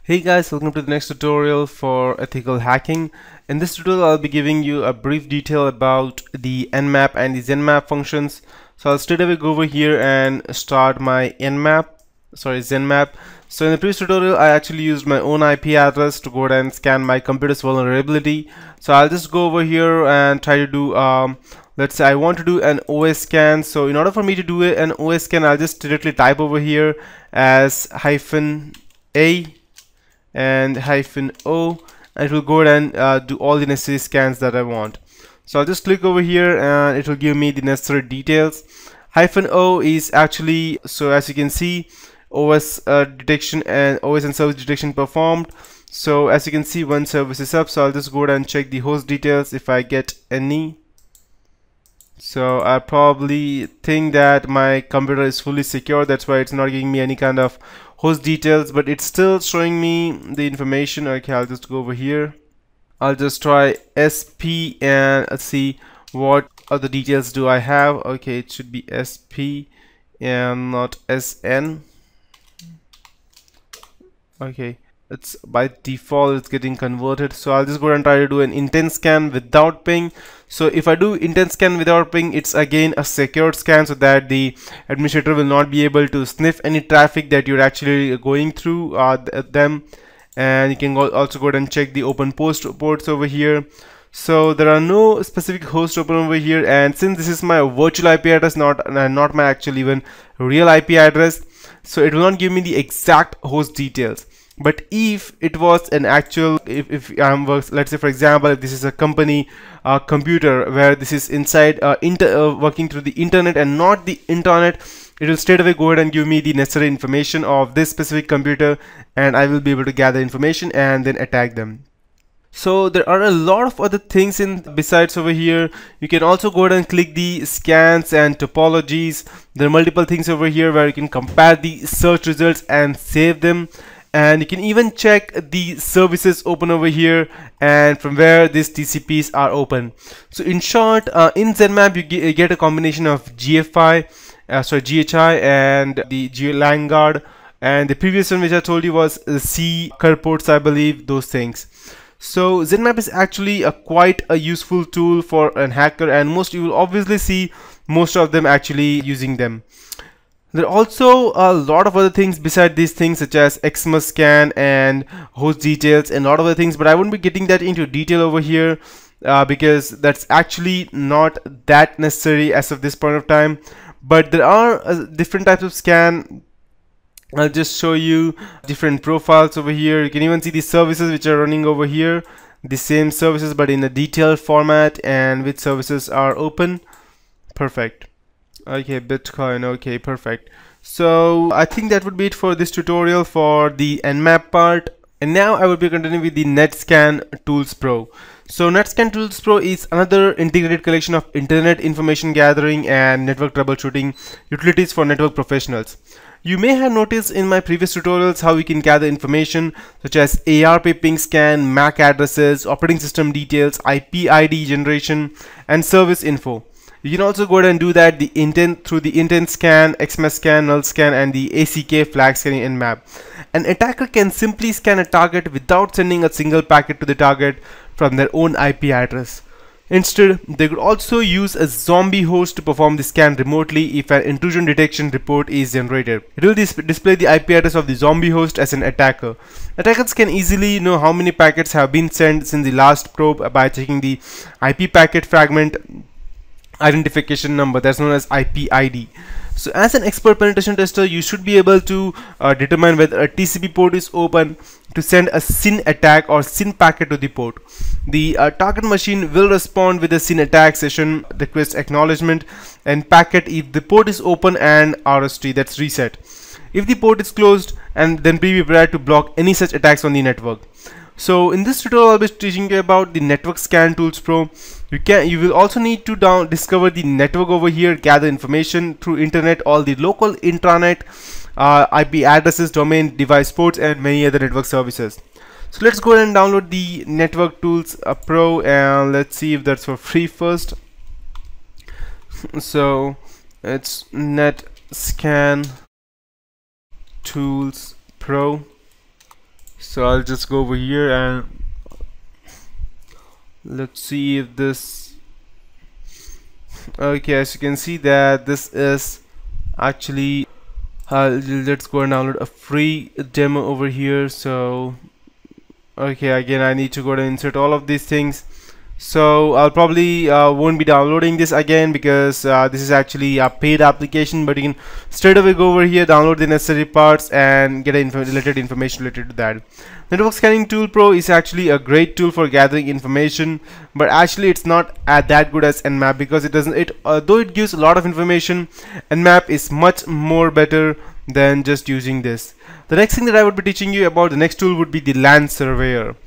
Hey guys, welcome to the next tutorial for ethical hacking. In this tutorial, I'll be giving you a brief detail about the nmap and the zenmap functions. So I'll straight away go over here and start my zenmap. So in the previous tutorial, I actually used my own IP address to go ahead and scan my computer's vulnerability. So I'll just go over here and try to do let's say I want to do an OS scan. So in order for me to do an OS scan, I'll just directly type over here as -a and -o, and it will go ahead and do all the necessary scans that I want. So I'll just click over here and it will give me the necessary details. -o is actually, so as you can see, OS detection and OS and service detection performed. So as you can see, one service is up, so I'll just go ahead and check the host details if I get any. So I probably think that my computer is fully secure, that's why it's not giving me any kind of host details, but it's still showing me the information. Okay, I'll just go over here. I'll just try SP and let's see what other details do I have. Okay, it should be SP and not SN. Okay, it's by default it's getting converted, so I'll just go and try to do an intent scan without ping. So if I do intent scan without ping, it's again a secured scan, so that the administrator will not be able to sniff any traffic that you're actually going through them. And you can also go ahead and check the open post ports over here. So there are no specific hosts open over here, and since this is my virtual IP address, not my actual even real IP address, so it will not give me the exact host details. But if it was an actual, if I'm let's say for example, if this is a company computer where this is inside working through the internet and not the internet, it will straight away go ahead and give me the necessary information of this specific computer, and I will be able to gather information and then attack them. So there are a lot of other things besides over here. You can also go ahead and click the scans and topologies. There are multiple things over here where you can compare the search results and save them. And you can even check the services open over here and from where these TCPs are open. So in short, in zenmap you get a combination of GHI and the GLangard, and the previous one which I told you was C ports, I believe, those things. So zenmap is actually quite a useful tool for an hacker, and you will obviously see most of them actually using them. There are also a lot of other things beside these things, such as Xmas scan and host details and a lot of other things, but I won't be getting that into detail over here because that's actually not that necessary as of this point of time. But there are different types of scan. I'll just show you different profiles over here. You can even see the services which are running over here, the same services but in a detailed format, and which services are open. Perfect. Okay, Bitcoin. Okay, perfect. So I think that would be it for this tutorial for the nmap part. And now I will be continuing with the Netscan Tools Pro. So Netscan Tools Pro is another integrated collection of internet information gathering and network troubleshooting utilities for network professionals. You may have noticed in my previous tutorials how we can gather information such as ARP ping scan, MAC addresses, operating system details, IP ID generation, and service info. You can also go ahead and do that through the intent scan, Xmas scan, null scan, and the ACK flag scanning nmap. An attacker can simply scan a target without sending a single packet to the target from their own IP address. Instead, they could also use a zombie host to perform the scan remotely if an intrusion detection report is generated. It will display the IP address of the zombie host as an attacker. Attackers can easily know how many packets have been sent since the last probe by checking the IP packet fragment identification number, that's known as IP ID. So as an expert penetration tester, you should be able to determine whether a TCP port is open to send a SYN attack or SYN packet to the port. The target machine will respond with a SYN attack session request acknowledgement and packet if the port is open and RST, that's reset. If the port is closed, and then be prepared to block any such attacks on the network. So in this tutorial, I'll be teaching you about the Network Scan Tools Pro. You will also need to discover the network over here, gather information through internet, all the local intranet, IP addresses, domain, device ports, and many other network services. So let's go ahead and download the Network Tools Pro, and let's see if that's for free first. So it's Netscan Tools Pro. So So I'll just go over here and let's see if this, okay, as you can see that this is actually, let's go and download a free demo over here. So okay, again I need to go and insert all of these things. So I'll probably won't be downloading this again because this is actually a paid application, but you can straight away go over here, download the necessary parts and get related information related to that. Network Scanning Tool Pro is actually a great tool for gathering information, but actually it's not that good as Nmap because it doesn't, though it gives a lot of information, Nmap is much more better than just using this. The next thing that I would be teaching you about, the next tool would be the Lansurveyor.